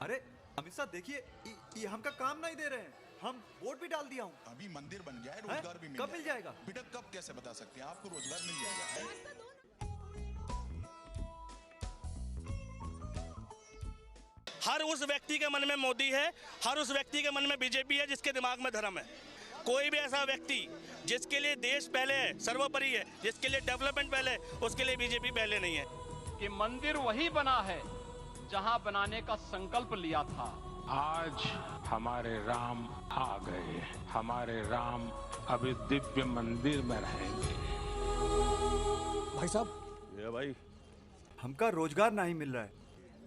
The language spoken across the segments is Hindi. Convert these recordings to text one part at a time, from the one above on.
अरे अमित शाह देखिए, ये हमका काम नहीं दे रहे हैं, हम वोट भी डाल दिया हूँ। अभी मंदिर बन गया है, रोजगार भी कब मिल जाएगा? बेटा कब कैसे बता सकते हैं, आपको रोजगार मिल जाएगा। हर उस व्यक्ति के मन में मोदी है, हर उस व्यक्ति के मन में बीजेपी है जिसके दिमाग में धर्म है। कोई भी ऐसा व्यक्ति जिसके लिए देश पहले है, सर्वोपरि है, जिसके लिए डेवलपमेंट पहले है, उसके लिए बीजेपी पहले नहीं है। कि मंदिर वही बना है जहां बनाने का संकल्प लिया था। आज हमारे राम आ गए, हमारे राम अभी दिव्य मंदिर में रहेंगे। भाई साहब, ये भाई हमका रोजगार नहीं मिल रहा है।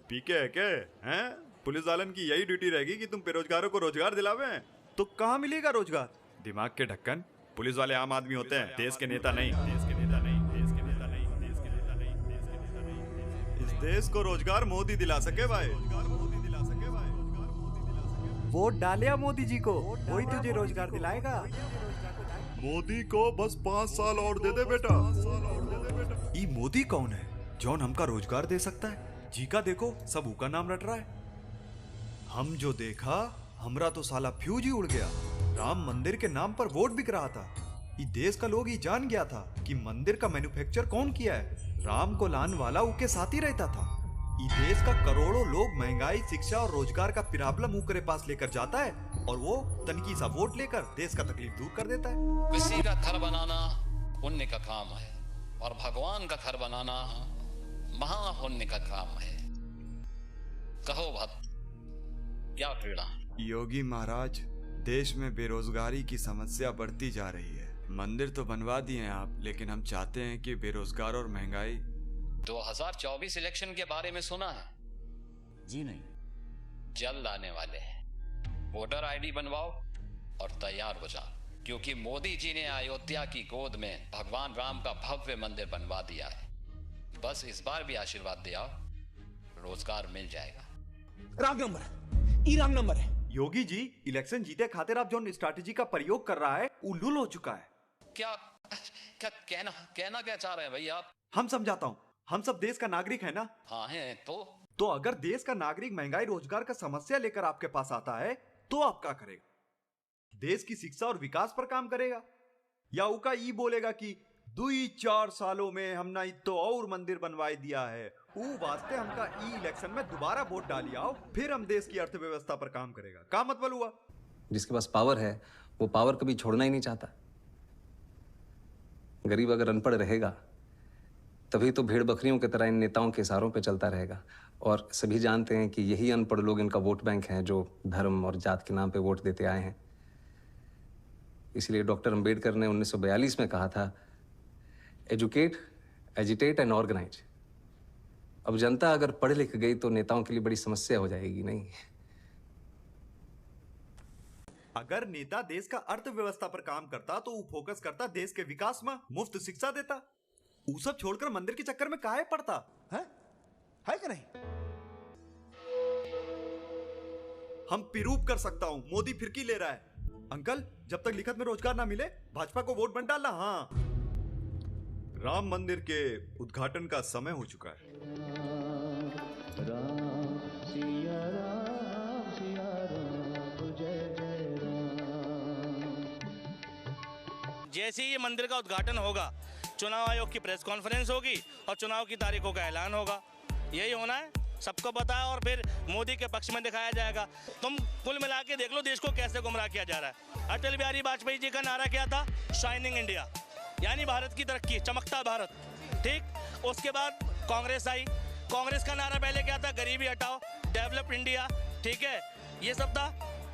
पीके है क्या हैं? पुलिस वालन की यही ड्यूटी रहेगी कि तुम बेरोजगारों को रोजगार दिलावे। तो कहाँ मिलेगा रोजगार? दिमाग के ढक्कन, पुलिस वाले आम आदमी होते हैं, देश के नेता नहीं। देश के नेता नहीं, देश के नेता नहीं, देश के नेता नहीं, देश के नेता नहीं। इस देश को रोजगार मोदी दिला सके भाई, रोजगार मोदी दिला सके भाई, रोजगार मोदी दिला सके। वोट डालिया मोदी जी को, वही तुझे रोजगार दिलाएगा। मोदी को बस 5 साल और दे दे बेटा। ये मोदी कौन है जौन हमका रोजगार दे सकता है? जी का देखो, सब ऊ का नाम रट रहा है। हम जो देखा, हमरा तो साला फ्यूज ही उड़ गया। राम मंदिर के नाम पर वोट बिक रहा था। ये देश का लोग ही जान गया था कि मंदिर का मैन्युफैक्चर कौन किया है। राम को लान वाला उनके साथ ही रहता था। ये देश का करोड़ों लोग महंगाई, शिक्षा और रोजगार का प्रॉब्लम ऊकरे पास लेकर जाता है और वो तनकी सा वोट लेकर देश का तकलीफ दूर कर देता है। किसी का घर बनाना पुण्य का काम है और भगवान का घर बनाना महापुण्य का काम है। कहो भक्त, क्या पीड़ा? योगी महाराज, देश में बेरोजगारी की समस्या बढ़ती जा रही है। मंदिर तो बनवा दिए आप, लेकिन हम चाहते हैं कि बेरोजगार और महंगाई। 2024 इलेक्शन के बारे में सुना है? जी नहीं। जल्द आने वाले हैं। वोटर आईडी बनवाओ और तैयार हो जाओ, क्योंकि मोदी जी ने अयोध्या की गोद में भगवान राम का भव्य मंदिर बनवा दिया है। बस इस बार भी आशीर्वाद दिया, रोजगार मिल जाएगा। रॉन्ग नंबर है, ई रॉन्ग नंबर है। योगी जी इलेक्शन जीते खातिर आप जो स्ट्रैटेजी का प्रयोग कर रहा है, उल्लूल हो चुका है। क्या क्या कहना क्या चाह रहे हैं भैया आप? हम समझाता हूँ, हम सब देश का नागरिक है ना? हाँ है। तो अगर देश का नागरिक महंगाई, रोजगार का समस्या लेकर आपके पास आता है, तो आप क्या करेगा? देश की शिक्षा और विकास पर काम करेगा, या उका ई बोलेगा कि 2-4 सालों में हमने तो और मंदिर बनवाई दिया है, ऊ वास्ते हमका ई इलेक्शन में दोबारा वोट डाली आओ, फिर हम देश की अर्थव्यवस्था पर काम करेगा? का मतलब हुआ? जिसके पास पावर है वो पावर कभी छोड़ना ही नहीं चाहता। गरीब अगर अनपढ़ रहेगा तभी तो भेड़ बकरियों की तरह इन नेताओं के इशारों पे चलता रहेगा। और सभी जानते हैं कि यही अनपढ़ लोग इनका वोट बैंक हैं, जो धर्म और जात के नाम पे वोट देते आए हैं। इसलिए डॉक्टर अंबेडकर ने 1942 में कहा था, एजुकेट, एजिटेट एंड ऑर्गेनाइज। अब जनता अगर पढ़ लिख गई तो नेताओं के लिए बड़ी समस्या हो जाएगी। नहीं, अगर नेता देश का अर्थव्यवस्था पर काम करता तो वो फोकस करता देश के विकास में, मुफ्त शिक्षा देता। वो सब छोड़कर मंदिर के चक्कर में काहे पड़ता है कि नहीं? हम प्रूव कर सकता हूं, मोदी फिरकी ले रहा है। अंकल, जब तक लिखत में रोजगार ना मिले, भाजपा को वोट मत डालना। हाँ, राम मंदिर के उद्घाटन का समय हो चुका है। जैसे ही ये मंदिर का उद्घाटन होगा, चुनाव आयोग की प्रेस कॉन्फ्रेंस होगी और चुनाव की तारीखों का ऐलान होगा। यही होना है, सबको पता है, और फिर मोदी के पक्ष में दिखाया जाएगा। तुम कुल मिला के देख लो देश को कैसे गुमराह किया जा रहा है। अटल बिहारी वाजपेयी जी का नारा क्या था? शाइनिंग इंडिया, यानी भारत की तरक्की, चमकता भारत। ठीक, उसके बाद कांग्रेस आई। कांग्रेस का नारा पहले क्या था? गरीबी हटाओ, डेवलप इंडिया। ठीक है, ये सब था।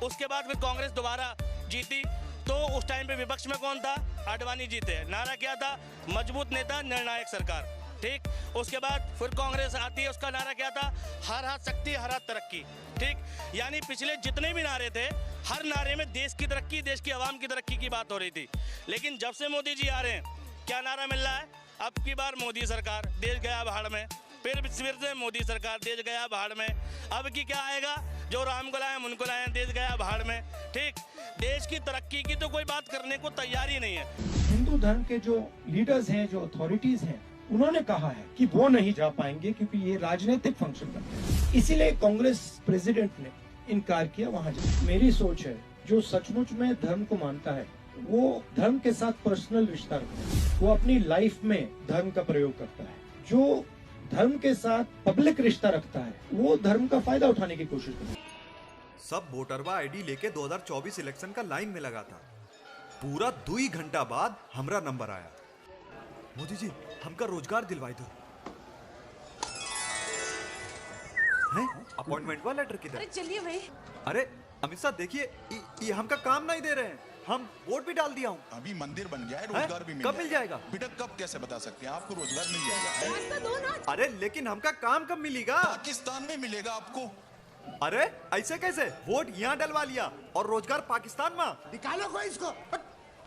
उसके बाद फिर कांग्रेस दोबारा जीती, तो उस टाइम पे विपक्ष में कौन था? आडवाणी जीते। नारा क्या था? मजबूत नेता, निर्णायक सरकार। ठीक, उसके बाद फिर कांग्रेस आती है, उसका नारा क्या था? हर हाथ शक्ति, हर हाथ तरक्की। ठीक, यानी पिछले जितने भी नारे थे, हर नारे में देश की तरक्की, देश की आवाम की तरक्की की बात हो रही थी। लेकिन जब से मोदी जी आ रहे हैं, क्या नारा मिल रहा है? अब की बार मोदी सरकार, देश गया भाड़ में। फिर से मोदी सरकार, देश गया भाड़ में। अब की क्या आएगा? जो राम को लाए उनको लाए, देश गया भाड़ में। ठीक, देश की तरक्की की तो कोई बात करने को तैयार ही नहीं है। हिंदू धर्म के जो लीडर्स हैं, जो अथॉरिटीज हैं, उन्होंने कहा है कि वो नहीं जा पाएंगे क्योंकि ये राजनीतिक फंक्शन करते हैं। इसीलिए कांग्रेस प्रेसिडेंट ने इनकार किया वहां जाने। मेरी सोच है, जो सचमुच में धर्म को मानता है वो धर्म के साथ पर्सनल रिश्ता रखता है, वो अपनी लाइफ में धर्म का प्रयोग करता है। जो धर्म के साथ पब्लिक रिश्ता रखता है वो धर्म का फायदा उठाने की कोशिश करता है। सब वोटरवा आईडी लेके 2024 इलेक्शन का लाइन में लगा था। पूरा 2 घंटा बाद हमरा नंबर आया। मोदी जी हमका रोजगार दिलवाई दो। अपॉइंटमेंट वाला लेटर किधर? अरे चलिए भाई। अरे अमित शाह देखिए, ये हमका काम नहीं दे रहे हैं। हम वोट भी डाल दिया हूँ। अभी मंदिर बन गया है, रोजगार भी कब मिल जाएगा? बेटा कब कैसे बता सकते हैं, आपको रोजगार मिल जाएगा। अरे लेकिन हमका काम कब मिलेगा? पाकिस्तान में मिलेगा आपको। अरे ऐसे कैसे? वोट यहाँ डलवा लिया और रोजगार पाकिस्तान में। निकालो कोई इसको।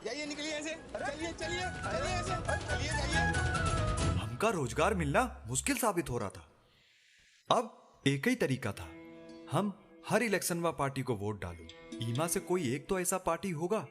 जाइए निकलिए ऐसे। चलिए चलिए ऐसे चलिए जाइए। हमका रोजगार मिलना मुश्किल साबित हो रहा था। अब एक ही तरीका था, हम हर इलेक्शन में पार्टी को वोट डालूं। ईमा से कोई एक तो ऐसा पार्टी होगा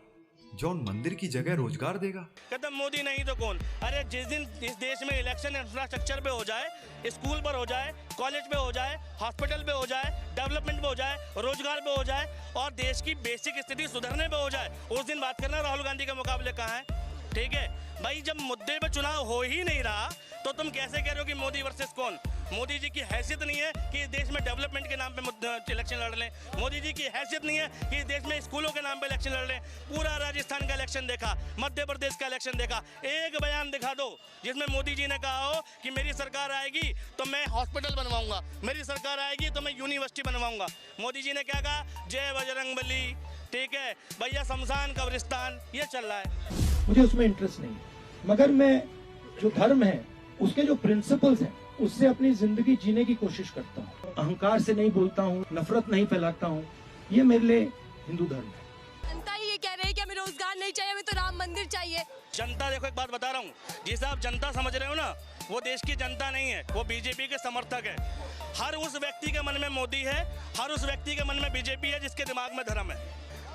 जो मंदिर की जगह रोजगार देगा। कदम मोदी नहीं तो कौन? अरे जिस दिन इस देश में इलेक्शन इंफ्रास्ट्रक्चर पे हो जाए, स्कूल पर हो जाए, कॉलेज पे हो जाए, हॉस्पिटल पे हो जाए, डेवलपमेंट पे हो जाए, रोजगार पे हो जाए और देश की बेसिक स्थिति सुधरने पे हो जाए, उस दिन बात करना राहुल गांधी के मुकाबले कहाँ है? ठीक है भाई, जब मुद्दे पे चुनाव हो ही नहीं रहा तो तुम कैसे कह रहे हो कि मोदी वर्सेस कौन? मोदी जी की हैसियत नहीं है कि इस देश में डेवलपमेंट के नाम पे इलेक्शन लड़ लें। मोदी जी की हैसियत नहीं है कि इस देश में स्कूलों के नाम पे इलेक्शन लड़ लें। पूरा राजस्थान का इलेक्शन देखा, मध्य प्रदेश का इलेक्शन देखा, एक बयान दिखा दो जिसमें मोदी जी ने कहा हो कि मेरी सरकार आएगी तो मैं हॉस्पिटल बनवाऊंगा, मेरी सरकार आएगी तो मैं यूनिवर्सिटी बनवाऊंगा। मोदी जी ने क्या कहा? जय बजरंगबली। ठीक है भैया, शमशान कब्रिस्तान, ये चल रहा है। मुझे उसमें इंटरेस्ट नहीं है, मगर मैं जो धर्म है उसके जो प्रिंसिपल्स हैं उससे अपनी जिंदगी जीने की कोशिश करता हूँ। अहंकार से नहीं बोलता हूँ, नफरत नहीं फैलाता हूँ। ये मेरे लिए हिंदू धर्म है। जनता ये कह रहे हैं कि हमें रोजगार नहीं चाहिए, हमें तो राम मंदिर चाहिए। जनता देखो, एक बात बता रहा हूँ, जिसे आप जनता समझ रहे हो ना, वो देश की जनता नहीं है, वो बीजेपी के समर्थक है। हर उस व्यक्ति के मन में मोदी है, हर उस व्यक्ति के मन में बीजेपी है जिसके दिमाग में धर्म है।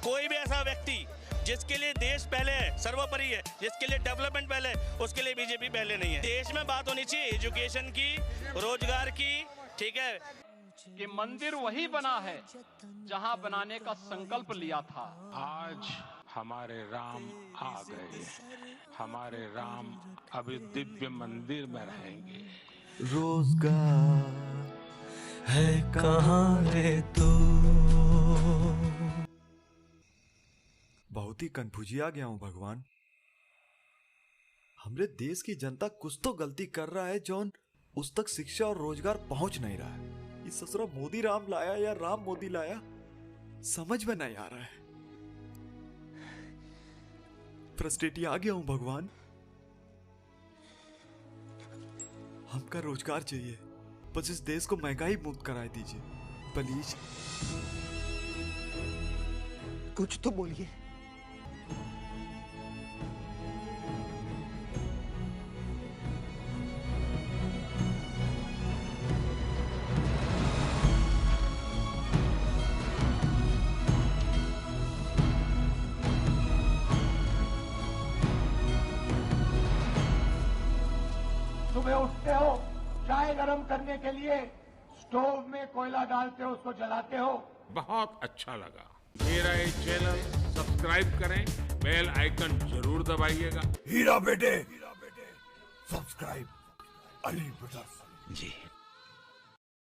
कोई भी ऐसा व्यक्ति जिसके लिए देश पहले है, सर्वोपरि है, जिसके लिए डेवलपमेंट पहले, उसके लिए बीजेपी पहले नहीं है। देश में बात होनी चाहिए एजुकेशन की, रोजगार की। ठीक है कि मंदिर वही बना है जहां बनाने का संकल्प लिया था। आज हमारे राम आ गए, हमारे राम अभी दिव्य मंदिर में रहेंगे। रोजगार है कहाँ रे तू? बहुत ही कन्फ्यूजिया गया हूं भगवान। हमरे देश की जनता कुछ तो गलती कर रहा है जौन उस तक शिक्षा और रोजगार पहुंच नहीं रहा है। इस ससुरा मोदी राम लाया या राम मोदी लाया, समझ में नहीं आ रहा है। फ्रस्ट्रेट आ गया हूं भगवान। हमका रोजगार चाहिए, बस इस देश को महंगाई मुक्त कराए दीजिए प्लीज। कुछ तो बोलिए। सुबह उठते हो, चाय गरम करने के लिए स्टोव में कोयला डालते हो, उसको जलाते हो। बहुत अच्छा लगा। मेरा ये चैनल सब्सक्राइब करें, बेल आइकन जरूर दबाइएगा। हीरा बेटे सब्सक्राइब अली ब्रदर्स जी।